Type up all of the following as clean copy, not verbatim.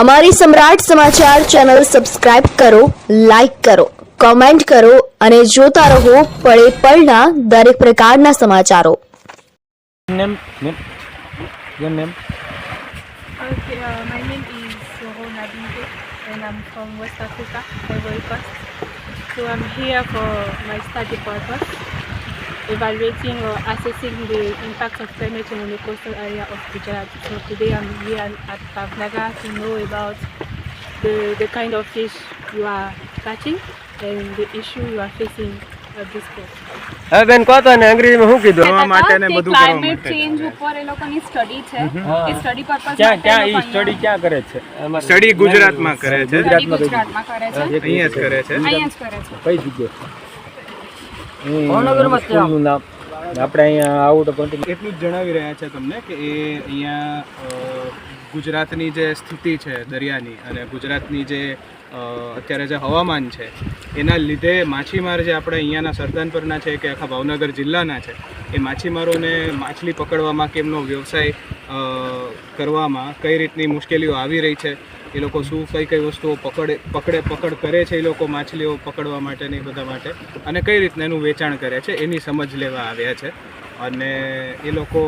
અમારી સમ્રાટ સમાચાર ચેનલ સબસ્ક્રાઇબ કરો, લાઇક કરો, કોમેન્ટ કરો અને જોતા રહો પળે પળના દરેક પ્રકારના સમાચારો. Your name? Okay, my name is Rona Binte and I'm from West Africa, Ivory Coast. So I'm here for my study purpose, evaluating or assessing the impact of climate change on the coastal area of Gujarat. So today I'm here at Pavnagar to know about the kind of fish you are catching and the issue you are facing at this point. હવે બેન કહો તો ને અંગ્રેજીમાં શું કીધું climate change ઉપર એ લોકોની સ્ટડી છે એ સ્ટડી પર્પઝ ક્યાં ઈ સ્ટડી ક્યાં કરે છે સ્ટડી ગુજરાતમાં કરે છે, ગુજરાતમાં કરે છે, અહીંયા જ કરે છે. અહીંયા જ કરે છે. કઈ જગ્યાએ ભાવનગરમાં સ્કૂલનું નામ આપણે અહીંયા આવું તો કન્ટિન્યુ એટલું જ જણાવી રહ્યા છે તમને કે એ અહીંયા ગુજરાતની જે સ્થિતિ છે દરિયાની અને ગુજરાતની જે અત્યારે જે હવામાન છે એના લીધે માછીમાર જે આપણે અહીંયાના સરદાનપરના છે કે આખા ભાવનગર જિલ્લાના છે એ માછીમારોને માછલી પકડવામાં કે એમનો વ્યવસાય કરવામાં કઈ રીતની મુશ્કેલીઓ આવી રહી છે, એ લોકો શું કઈ વસ્તુઓ પકડ કરે છે એ લોકો માછલીઓ પકડવા માટેની બધા માટે અને કઈ રીતના એનું વેચાણ કરે છે એની સમજ લેવા આવ્યા છે. અને એ લોકો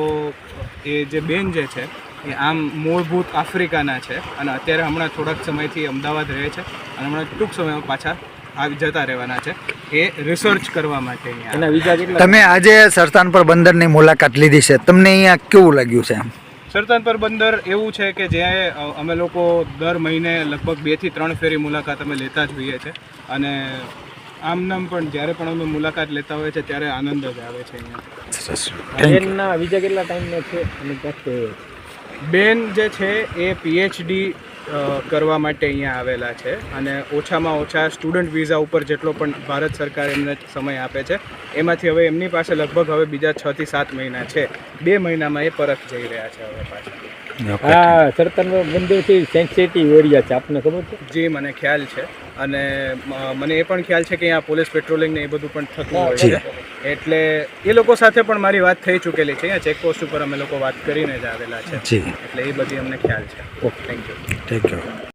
એ જે બેન જે છે એ આમ મૂળભૂત આફ્રિકાના છે અને અત્યારે હમણાં થોડાક સમયથી અમદાવાદ રહે છે અને હમણાં ટૂંક સમયમાં પાછા આવી જતા રહેવાના છે એ રિસર્ચ કરવા માટે અહીંયા. એના વિઝા કેટલા? તમે આજે સરદાનપર બંદરની મુલાકાત લીધી છે, તમને અહીંયા કેવું લાગ્યું છે? સરદાનપર બંદર એવું છે કે જ્યાં અમે લોકો દર મહિને લગભગ 2 થી 3 ફેરી મુલાકાત અમે લેતા જ હોઈએ છીએ અને આમનામ પણ જ્યારે પણ અમે મુલાકાત લેતા હોઈએ છીએ ત્યારે આનંદ જ આવે છે અહીંયા. બેનના વિઝા કેટલા ટાઈમના છે અને ક્યાંથી? બેન જે છે એ પીએચડી કરવા માટે અહીંયા આવેલા છે અને ઓછામાં ઓછા સ્ટુડન્ટ વિઝા ઉપર જેટલો પણ ભારત સરકાર એમને સમય આપે છે એમાંથી હવે એમની પાસે લગભગ હવે બીજા 6 થી 7 મહિના છે. 2 મહિનામાં એ પરત જઈ રહ્યા છે હવે પાછા. હા, સરદાનપર બંદરથી સેન્સિટિવ એરિયા છે, આપને ખબર છે? જી, મને ખ્યાલ છે અને મને એ પણ ખ્યાલ છે કે અહીંયા પોલીસ પેટ્રોલિંગ ને એ બધું પણ થતું હોય છે એટલે એ લોકો સાથે પણ મારી વાત થઈ ચૂકેલી છે. અહીંયા ચેકપોસ્ટ ઉપર અમે લોકો વાત કરીને જ આવેલા છે એટલે એ બધી અમને ખ્યાલ છે. Thank you.